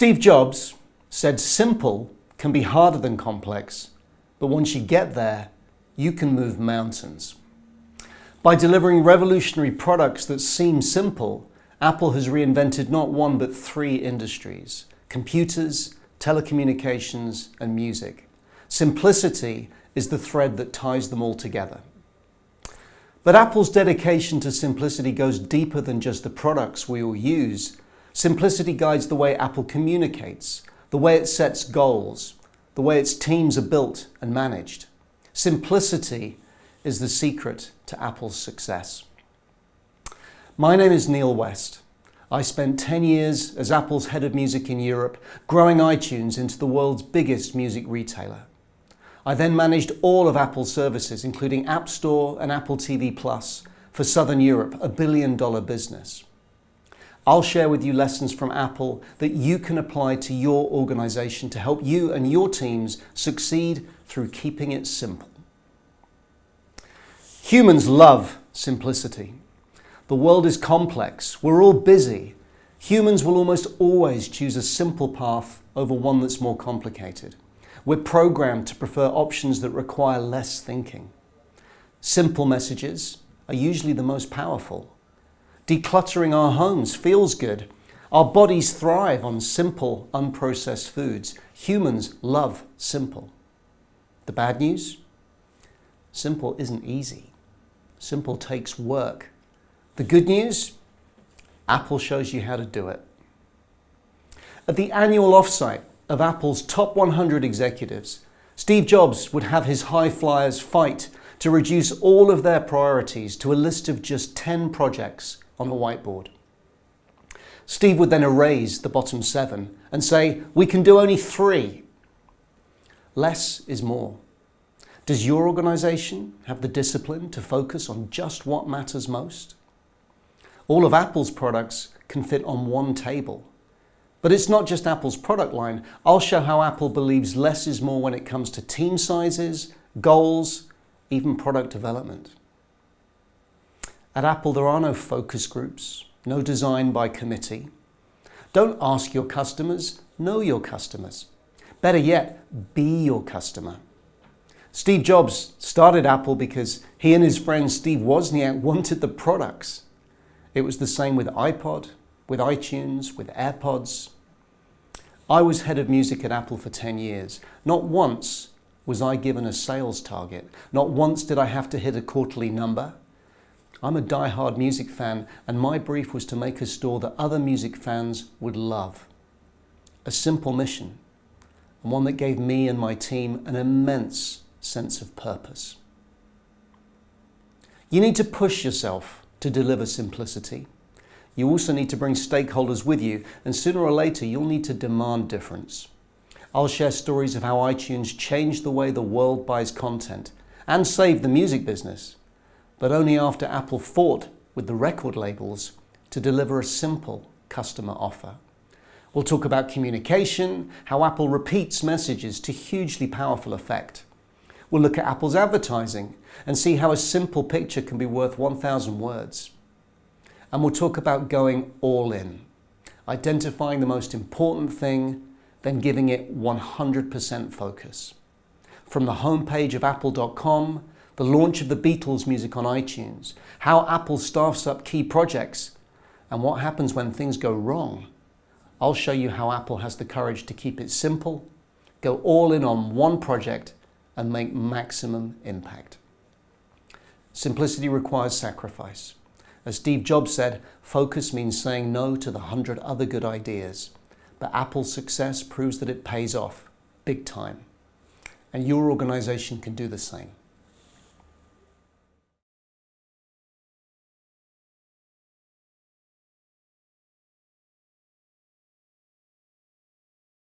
Steve Jobs said simple can be harder than complex, but once you get there, you can move mountains. By delivering revolutionary products that seem simple, Apple has reinvented not one but three industries: computers, telecommunications, and music. Simplicity is the thread that ties them all together. But Apple's dedication to simplicity goes deeper than just the products we all use. Simplicity guides the way Apple communicates, the way it sets goals, the way its teams are built and managed. Simplicity is the secret to Apple's success. My name is Neil West. I spent 10 years as Apple's head of music in Europe, growing iTunes into the world's biggest music retailer. I then managed all of Apple's services, including App Store and Apple TV Plus, for Southern Europe, a billion-dollar business. I'll share with you lessons from Apple that you can apply to your organization to help you and your teams succeed through keeping it simple. Humans love simplicity. The world is complex. We're all busy. Humans will almost always choose a simple path over one that's more complicated. We're programmed to prefer options that require less thinking. Simple messages are usually the most powerful. Decluttering our homes feels good. Our bodies thrive on simple, unprocessed foods. Humans love simple. The bad news? Simple isn't easy. Simple takes work. The good news? Apple shows you how to do it. At the annual offsite of Apple's top 100 executives, Steve Jobs would have his high flyers fight to reduce all of their priorities to a list of just 10 projects on the whiteboard. Steve would then erase the bottom 7 and say, "We can do only 3. Less is more. Does your organization have the discipline to focus on just what matters most? All of Apple's products can fit on one table. But it's not just Apple's product line. I'll show how Apple believes less is more when it comes to team sizes, goals, even product development. At Apple, there are no focus groups, no design by committee. Don't ask your customers, know your customers. Better yet, be your customer. Steve Jobs started Apple because he and his friend Steve Wozniak wanted the products. It was the same with iPod, with iTunes, with AirPods. I was head of music at Apple for 10 years. Not once was I given a sales target. Not once did I have to hit a quarterly number. I'm a die-hard music fan, and my brief was to make a store that other music fans would love. A simple mission, and one that gave me and my team an immense sense of purpose. You need to push yourself to deliver simplicity. You also need to bring stakeholders with you, and sooner or later you'll need to demand difference. I'll share stories of how iTunes changed the way the world buys content and saved the music business, but only after Apple fought with the record labels to deliver a simple customer offer. We'll talk about communication, how Apple repeats messages to hugely powerful effect. We'll look at Apple's advertising and see how a simple picture can be worth 1,000 words. And we'll talk about going all in, identifying the most important thing, then giving it 100% focus. From the homepage of apple.com, the launch of the Beatles music on iTunes, how Apple staffs up key projects, and what happens when things go wrong. I'll show you how Apple has the courage to keep it simple, go all in on one project, and make maximum impact. Simplicity requires sacrifice. As Steve Jobs said, focus means saying no to the 100 other good ideas. But Apple's success proves that it pays off big time. And your organization can do the same.